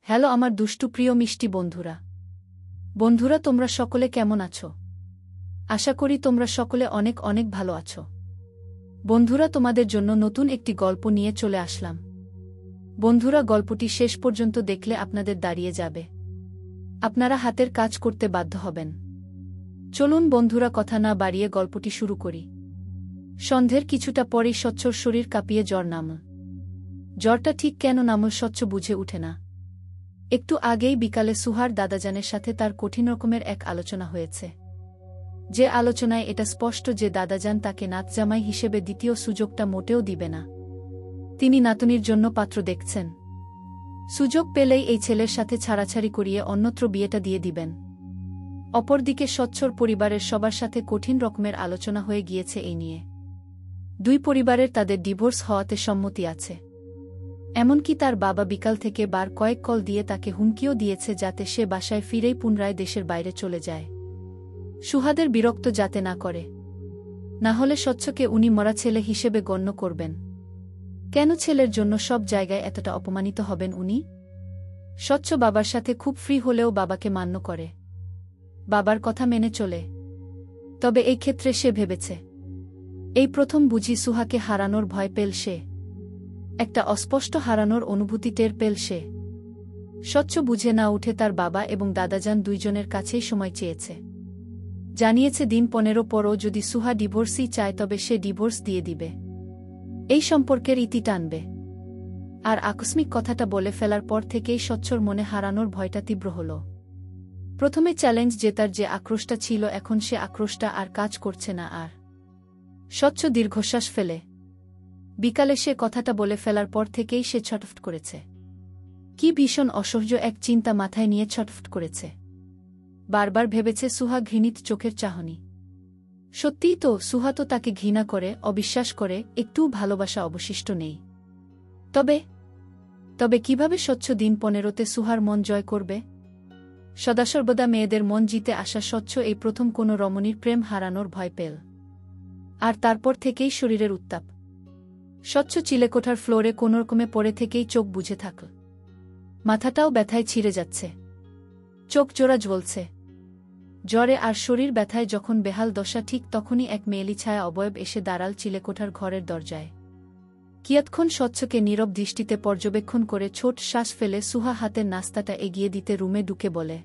Hello আমার দুষ্টু প্রিয় মিষ্টি বন্ধুরা। বন্ধুরা, তোমরা সকলে কেমন আছো? আশা করি তোমরা সকলে অনেক অনেক ভালো আছো। বন্ধুরা, তোমাদের জন্য নতুন একটি গল্প নিয়ে চলে আসলাম। বন্ধুরা, গল্পটি শেষ পর্যন্ত দেখলে আপনাদের দাঁড়িয়ে যাবে, আপনারা হাতের কাজ করতে বাধ্য হবেন। চলুন বন্ধুরা, কথা না বাড়িয়ে গল্পটি শুরু করি। সন্ধ্যের কিছুটা পরেই স্বচ্ছর শরীর কাঁপিয়ে জ্বর নামল। জ্বরটা ঠিক কেন নামল স্বচ্ছ বুঝে উঠে না। একটু আগেই বিকালে সুহার দাদাজানের সাথে তার কঠিন রকমের এক আলোচনা হয়েছে। যে আলোচনায় এটা স্পষ্ট যে দাদাজান তাকে নাতজামাই হিসেবে দ্বিতীয় সুযোগটা মোটেও দিবে না। তিনি নাতনির জন্য পাত্র দেখছেন। সুযোগ পেলেই এই ছেলের সাথে ছাড়াছাড়ি করিয়ে অন্যত্র বিয়েটা দিয়ে দিবেন। অপরদিকে স্বচ্ছর পরিবারের সবার সাথে কঠিন রকমের আলোচনা হয়ে গিয়েছে এই নিয়ে। দুই পরিবারের তাদের ডিভোর্স হওয়াতে সম্মতি আছে। এমনকি তার বাবা বিকাল থেকে বার কয়েক কল দিয়ে তাকে হুমকিও দিয়েছে যাতে সে বাসায় ফিরেই পুনরায় দেশের বাইরে চলে যায়, সুহাদের বিরক্ত যাতে না করে। না হলে স্বচ্ছকে উনি মরা ছেলে হিসেবে গণ্য করবেন। কেন ছেলের জন্য সব জায়গায় এতটা অপমানিত হবেন উনি? স্বচ্ছ বাবার সাথে খুব ফ্রি হলেও বাবাকে মান্য করে, বাবার কথা মেনে চলে। তবে এই ক্ষেত্রে সে ভেবেছে এই প্রথম বুঝি সুহাকে হারানোর ভয় পেল সে। একটা অস্পষ্ট হারানোর অনুভূতি টের পেল সে। স্বচ্ছ বুঝে না উঠে তার বাবা এবং দাদাজান দুইজনের কাছেই সময় চেয়েছে। জানিয়েছে দিন 15 পরও যদি সুহা ডিভোর্সই চায় তবে সে ডিভোর্স দিয়ে দিবে, এই সম্পর্কের ইতি টানবে। আর আকস্মিক কথাটা বলে ফেলার পর থেকেই স্বচ্ছর মনে হারানোর ভয়টা তীব্র হল। প্রথমে চ্যালেঞ্জ জেতার যে আক্রোশটা ছিল, এখন সে আক্রোশটা আর কাজ করছে না। আর স্বচ্ছ দীর্ঘশ্বাস ফেলে। বিকালে সে কথাটা বলে ফেলার পর থেকেই সে ছটফট করেছে। কি ভীষণ অসহ্য এক চিন্তা মাথায় নিয়ে ছটফট করেছে। বারবার ভেবেছে সুহা ঘৃণিত চোখের চাহনি। সত্যিই তো, সুহা তো তাকে ঘৃণা করে, অবিশ্বাস করে, একটুও ভালোবাসা অবশিষ্ট নেই। তবে কিভাবে স্বচ্ছ দিন 15তে সুহার মন জয় করবে? সদাসর্বদা মেয়েদের মন জিতে আসা স্বচ্ছ এই প্রথম কোনো রমণীর প্রেম হারানোর ভয় পেল। আর তারপর থেকেই শরীরের উত্তাপ। স্বচ্ছ চিলেকোঠার ফ্লোরে কোনোরকমে পড়ে থেকেই চোখ বুজে থাকল। মাথাটাও ব্যথায় ছিঁড়ে যাচ্ছে, চোখ জোড়া জ্বলছে। জ্বরে আর শরীর ব্যথায় যখন বেহাল দশা, ঠিক তখনই এক মেয়েলি ছায়া অবয়ব এসে দাঁড়াল চিলেকোঠার ঘরের দরজায়। কিয়ৎক্ষণ স্বচ্ছকে নীরব দৃষ্টিতে পর্যবেক্ষণ করে ছোট শ্বাস ফেলে সুহা হাতের নাস্তাটা এগিয়ে দিতে রুমে ঢুকে বলে,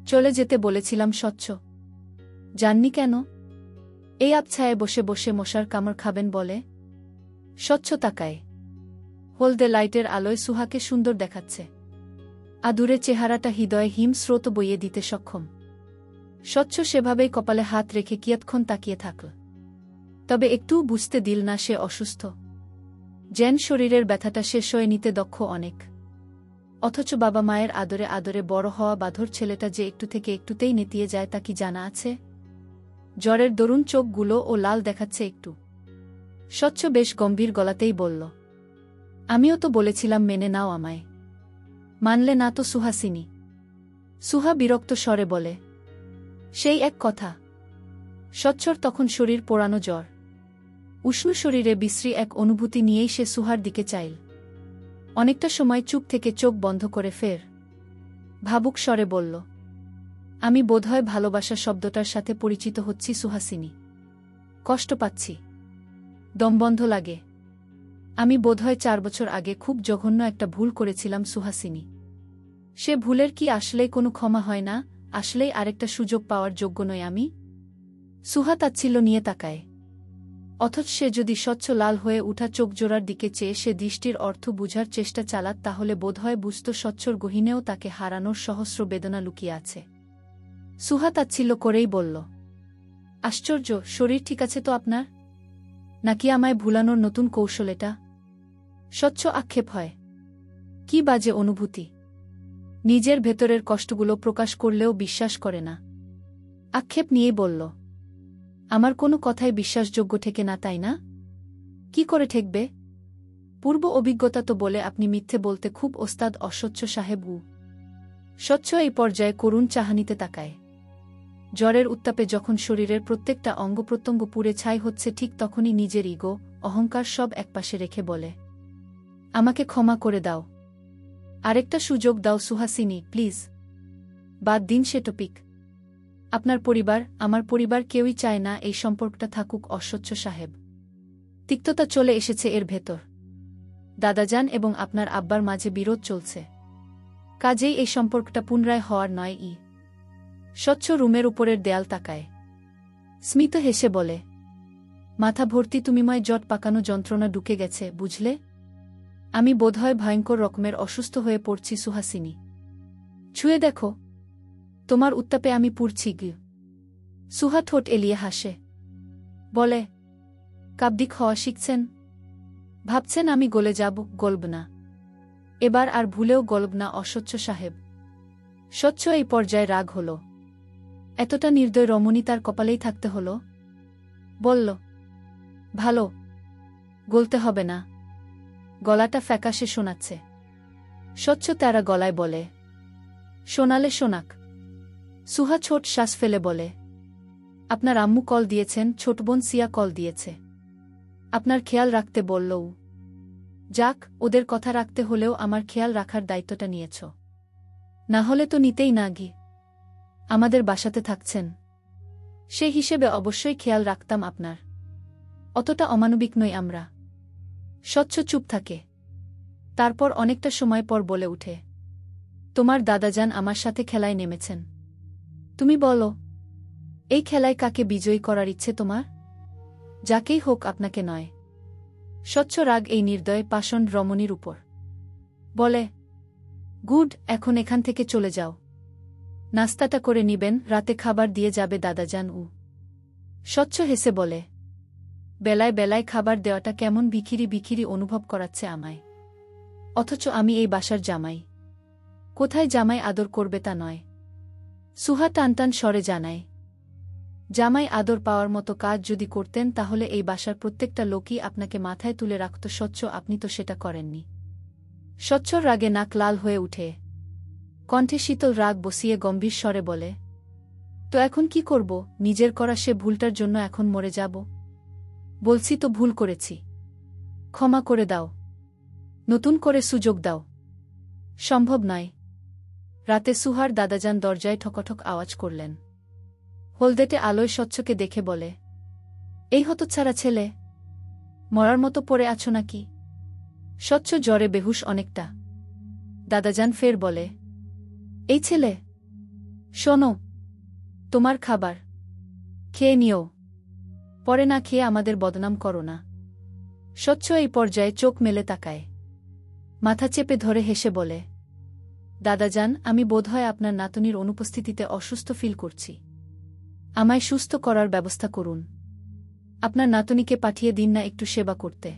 চলে যেতে বলেছিলাম স্বচ্ছ, জাননি কেন? এই আবছায়ায় বসে বসে মশার কামড় খাবেন বলে। স্বচ্ছ তাকায়। হলদে লাইটের আলোয় সুহাকে সুন্দর দেখাচ্ছে। আদুরে চেহারাটা হৃদয়ে হিম স্রোত বইয়ে দিতে সক্ষম। স্বচ্ছ সেভাবেই কপালে হাত রেখে কিয়ৎক্ষণ তাকিয়ে থাকল। তবে একটুও বুঝতে দিল না সে অসুস্থ। যেন শরীরের ব্যথাটা শেষ হয়ে নিতে দক্ষ অনেক। অথচ বাবা মায়ের আদরে আদরে বড় হওয়া বাঁধর ছেলেটা যে একটু থেকে একটুতেই নেতিয়ে যায় তা কি জানা আছে? জ্বরের দরুন চোখগুলো ও লাল দেখাচ্ছে একটু। স্বচ্ছ বেশ গম্ভীর গলাতেই বলল, আমিও তো বলেছিলাম মেনে নাও আমায়। মানলে না তো সুহাসিনী। সুহা বিরক্ত স্বরে বলে, সেই এক কথা। স্বচ্ছর তখন শরীর পোড়ানো জ্বর। উষ্ণ শরীরে বিশ্রী এক অনুভূতি নিয়েই সে সুহার দিকে চাইল। অনেকটা সময় চুপ থেকে চোখ বন্ধ করে ফের ভাবুক স্বরে বলল, আমি বোধহয় ভালোবাসা শব্দটার সাথে পরিচিত হচ্ছি সুহাসিনী। কষ্ট পাচ্ছি, দমবন্ধ লাগে। আমি বোধহয় 4 বছর আগে খুব জঘন্য একটা ভুল করেছিলাম সুহাসিনী। সে ভুলের কি আসলেই কোনো ক্ষমা হয় না? আসলেই আরেকটা সুযোগ পাওয়ার যোগ্য নই আমি? সুহা তাচ্ছিল্য নিয়ে তাকায়। অথচ সে যদি স্বচ্ছ লাল হয়ে উঠা চোখজোড়ার দিকে চেয়ে সে দৃষ্টির অর্থ বুঝার চেষ্টা চালাত, তাহলে বোধহয় বুঝত স্বচ্ছর গহীনেও তাকে হারানোর সহস্র বেদনা লুকিয়ে আছে। সুহা তাচ্ছিল্য করেই বলল, আশ্চর্য, শরীর ঠিক আছে তো আপনার? নাকি আমায় ভুলানোর নতুন কৌশল এটা? স্বচ্ছ আক্ষেপ হয়। কি বাজে অনুভূতি! নিজের ভেতরের কষ্টগুলো প্রকাশ করলেও বিশ্বাস করে না। আক্ষেপ নিয়েই বলল, আমার কোনো কথাই বিশ্বাসযোগ্য ঠেকে না, তাই না? কি করে ঠেকবে? পূর্ব অভিজ্ঞতা তো বলে আপনি মিথ্যে বলতে খুব ওস্তাদ অস্বচ্ছ সাহেব। স্বচ্ছ এই পর্যায়ে করুণ চাহানিতে তাকায়। জ্বরের উত্তাপে যখন শরীরের প্রত্যেকটা অঙ্গপ্রত্যঙ্গ পুড়ে ছাই হচ্ছে, ঠিক তখনই নিজের ইগো, অহংকার সব একপাশে রেখে বলে, আমাকে ক্ষমা করে দাও। আরেকটা সুযোগ দাও সুহাসিনী, প্লিজ। বাদ দিন সে টপিক। আপনার পরিবার, আমার পরিবার কেউই চায় না এই সম্পর্কটা থাকুক অস্বচ্ছ সাহেব। তিক্ততা চলে এসেছে এর ভেতর। দাদাজান এবং আপনার আব্বার মাঝে বিরোধ চলছে। কাজেই এই সম্পর্কটা পুনরায় হওয়ার নয়। স্বচ্ছ রুমের উপরের দেয়াল তাকায়। স্মিত হেসে বলে, মাথা ভর্তি তুমিময় জট পাকানো যন্ত্রণা ঢুকে গেছে, বুঝলে? আমি বোধহয় ভয়ঙ্কর রকমের অসুস্থ হয়ে পড়ছি সুহাসিনী। ছুঁয়ে দেখো, তোমার উত্তাপে আমি পুড়ছি। সুহা ঠোঁট এলিয়ে হাসে। বলে, কাব্যিক হওয়া শিখছেন? ভাবছেন আমি গলে যাব? গলব না। এবার আর ভুলেও গলব না অস্বচ্ছ সাহেব। স্বচ্ছ এই পর্যায়ে রাগ হল। এতটা নির্দয় রমণী তার কপালেই থাকতে হল? বলল, ভালো, গলতে হবে না। গলাটা ফ্যাকাশে শোনাচ্ছে। স্বচ্ছ তারা গলায় বলে, শোনালে শোনাক। সুহা ছোট শ্বাস ফেলে বলে, আপনার আম্মু কল দিয়েছেন, ছোট বোন সিয়া কল দিয়েছে। আপনার খেয়াল রাখতে বললও। যাক, ওদের কথা রাখতে হলেও আমার খেয়াল রাখার দায়িত্বটা নিয়েছ। না হলে তো নিতেই না। আমাদের বাসাতে থাকছেন, সে হিসেবে অবশ্যই খেয়াল রাখতাম আপনার। অতটা অমানবিক নই আমরা। স্বচ্ছ চুপ থাকে। তারপর অনেকটা সময় পর বলে উঠে, তোমার দাদাজান আমার সাথে খেলায় নেমেছেন। তুমি বলো, এই খেলায় কাকে বিজয়ী করার ইচ্ছে তোমার? যাকেই হোক, আপনাকে নয়। স্বচ্ছ রাগ এই নির্দয় পাষণ্ড রমণীর উপর। বলে, গুড, এখন এখান থেকে চলে যাও। নাস্তাটা করে নিবেন, রাতে খাবার দিয়ে যাবে দাদাজান। স্বচ্ছ হেসে বলে, বেলায় বেলায় খাবার দেওয়াটা কেমন বিখিরি বিখিরি অনুভব করাচ্ছে আমায়। অথচ আমি এই বাসার জামাই। কোথায় জামাই আদর করবে তা নয়। সুহা টানটান স্বরে জানায়, জামাই আদর পাওয়ার মতো কাজ যদি করতেন তাহলে এই বাসার প্রত্যেকটা লোকই আপনাকে মাথায় তুলে রাখত। স্বচ্ছ, আপনি তো সেটা করেননি। স্বচ্ছর রাগে নাক লাল হয়ে উঠে। কণ্ঠে শীতল রাগ বসিয়ে গম্ভীর স্বরে বলে, তো এখন কি করব? নিজের করা সে ভুলটার জন্য এখন মরে যাব? বলছি তো ভুল করেছি, ক্ষমা করে দাও। নতুন করে সুযোগ দাও। সম্ভব নয়। রাতে সুহার দাদাজান দরজায় ঠকঠক আওয়াজ করলেন। হলদেটে আলোয় স্বচ্ছকে দেখে বলে, এই হতচ্ছাড়া ছেলে, মরার মতো পড়ে আছো নাকি? স্বচ্ছ জ্বরে বেহুশ অনেকটা। দাদাজান ফের বলে, এই ছেলে, শোনো, তোমার খাবার খেয়ে নিও। পরে না খেয়ে আমাদের বদনাম করো না। স্বচ্ছ এই পর্যায়ে চোখ মেলে তাকায়। মাথা চেপে ধরে হেসে বলে, দাদাজান, আমি বোধহয় আপনার নাতনির অনুপস্থিতিতে অসুস্থ ফিল করছি। আমায় সুস্থ করার ব্যবস্থা করুন। আপনার নাতনিকে পাঠিয়ে দিন না একটু সেবা করতে।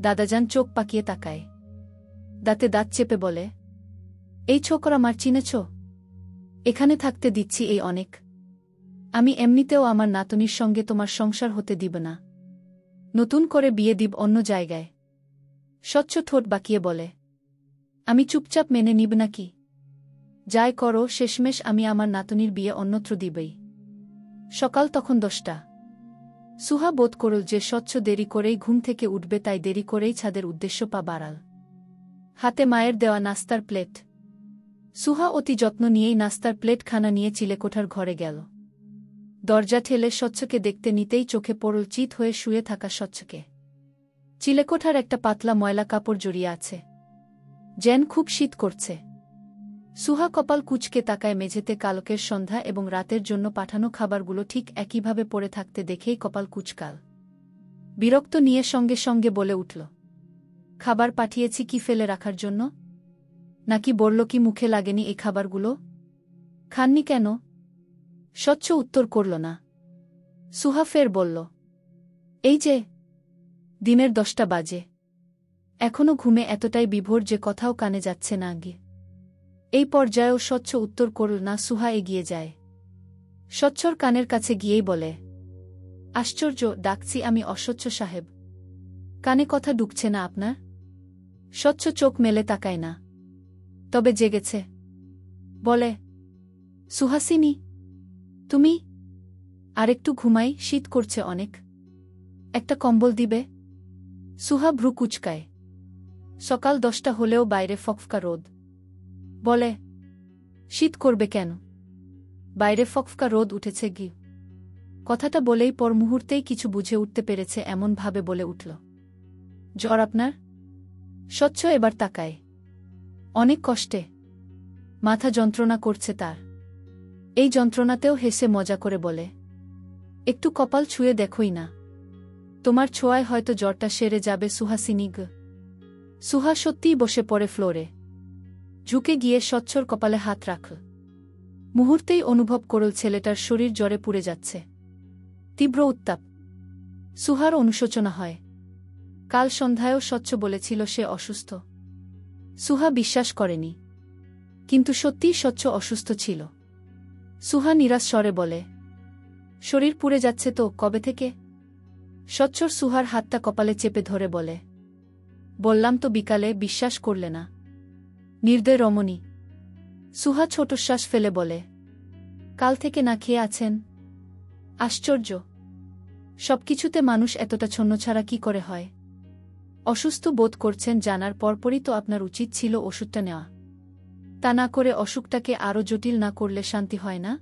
দাদাজান চোখ পাকিয়ে তাকায়। দাঁতে দাঁত চেপে বলে, এই ছোকরা মার চিনেছ? এখানে থাকতে দিচ্ছি এই অনেক। আমি এমনিতেও আমার নাতনির সঙ্গে তোমার সংসার হতে দিব না। নতুন করে বিয়ে দিব অন্য জায়গায়। স্বচ্ছ ঠোঁট বাঁকিয়ে বলে, আমি চুপচাপ মেনে নিব নাকি? যাই করো, শেষমেশ আমি আমার নাতনির বিয়ে অন্যত্র দিবই। সকাল তখন 10টা। সুহা বোধ করল যে স্বচ্ছ দেরি করেই ঘুম থেকে উঠবে, তাই দেরি করেই ছাদের উদ্দেশ্য পা বাড়াল। হাতে মায়ের দেওয়া নাস্তার প্লেট। সুহা অতি যত্ন নিয়েই নাস্তার প্লেটখানা নিয়ে চিলেকোঠার ঘরে গেল। দরজা ঠেলে স্বচ্ছকে দেখতে নিতেই চোখে পড়ল চিত হয়ে শুয়ে থাকা স্বচ্ছকে। চিলেকোঠার একটা পাতলা ময়লা কাপড় জড়িয়ে আছে। যেন খুব শীত করছে। সুহা কপাল কুঁচকে তাকায় মেঝেতে কালকের সন্ধ্যা এবং রাতের জন্য পাঠানো খাবারগুলো ঠিক একইভাবে পড়ে থাকতে দেখেই কপাল কুঁচকাল। বিরক্ত নিয়ে সঙ্গে সঙ্গে বলে উঠল, খাবার পাঠিয়েছি কি ফেলে রাখার জন্য? নাকি বলল কি মুখে লাগেনি এই খাবারগুলো? খাননি কেন? স্বচ্ছ উত্তর করল না। সুহা ফের বলল, এই যে, দিনের 10টা বাজে, এখনো ঘুমে এতটাই বিভোর যে কথাও কানে যাচ্ছে না। এই পর্যায়েও স্বচ্ছ উত্তর করল না। সুহা এগিয়ে যায়। স্বচ্ছর কানের কাছে গিয়েই বলে, আশ্চর্য, ডাকছি আমি অস্বচ্ছ সাহেব, কানে কথা ঢুকছে না আপনার? স্বচ্ছ চোখ মেলে তাকায় না, তবে জেগেছে। বলে, সুহাসিনী, তুমি? আরেকটু ঘুমাই, শীত করছে অনেক। একটা কম্বল দিবে? সুহা ভ্রু কুচকায়। সকাল 10টা হলেও বাইরে ফকফকা রোদ। বলে, শীত করবে কেন? বাইরে ফকফকা রোদ উঠেছে গি। কথাটা বলেই পর মুহূর্তেই কিছু বুঝে উঠতে পেরেছে এমনভাবে বলে উঠল, জ্বর আপনার? স্বচ্ছ এবার তাকায়। অনেক কষ্টে। মাথা যন্ত্রণা করছে তার। এই যন্ত্রণাতেও হেসে মজা করে বলে, একটু কপাল ছুঁয়ে দেখোই না, তোমার ছোঁয়ায় হয়তো জ্বরটা সেরে যাবে সুহাসিনী গ। সুহা সত্যিই বসে পড়ে ফ্লোরে। ঝুঁকে গিয়ে স্বচ্ছর কপালে হাত রাখল। মুহূর্তেই অনুভব করল ছেলেটার শরীর জ্বরে পুড়ে যাচ্ছে। তীব্র উত্তাপ। সুহার অনুশোচনা হয়। কাল সন্ধ্যায়ও স্বচ্ছ বলেছিল সে অসুস্থ। সুহা বিশ্বাস করেনি। কিন্তু সত্যিই স্বচ্ছ অসুস্থ ছিল। সুহা নিরাশ স্বরে বলে, শরীর পুড়ে যাচ্ছে তো কবে থেকে? স্বচ্ছর সুহার হাতটা কপালে চেপে ধরে বলে, বললাম তো বিকালে, বিশ্বাস করলে না। নির্দয় রমণী। সুহা ছোট শ্বাস ফেলে বলে, কাল থেকে না খেয়ে আছেন? আশ্চর্য। সবকিছুতে মানুষ এতটা ছন্নছাড়া কি করে হয়? অসুস্থ বোধ করছেন জানার পরপরই তো আপনার উচিত ছিল ওষুধটা নেওয়া। তা না করে অসুখটাকে আরও জটিল না করলে শান্তি হয় না?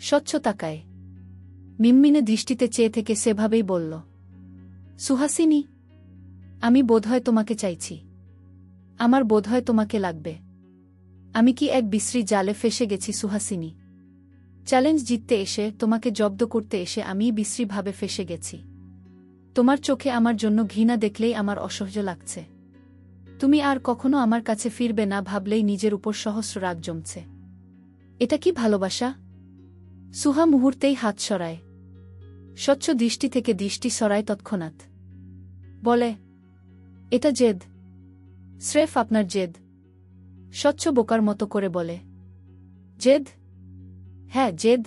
স্বচ্ছ তাকায়। মিনমিনে দৃষ্টিতে চেয়ে থেকে সেভাবেই বলল, সুহাসিনী, আমি বোধহয় তোমাকে চাইছি। আমার বোধহয় তোমাকে লাগবে। আমি কি এক বিশ্রী জালে ফেসে গেছি সুহাসিনী? চ্যালেঞ্জ জিততে এসে, তোমাকে জব্দ করতে এসে আমিই বিশ্রীভাবে ফেসে গেছি। তোমার চোখে আমার জন্য ঘৃণা দেখলেই আমার অসহ্য লাগছে। তুমি আর কখনো আমার কাছে ফিরবে না ভাবলেই নিজের উপর সহস্র রাগ জমছে। এটা কি ভালোবাসা? সুহা মুহূর্তেই হাত সরায়। স্বচ্ছ দৃষ্টি থেকে দৃষ্টি সরায় তৎক্ষণাৎ। বলে, এটা জেদ। স্রেফ আপনার জেদ। স্বচ্ছ বোকার মতো করে বলে, জেদ? হ্যাঁ, জেদ।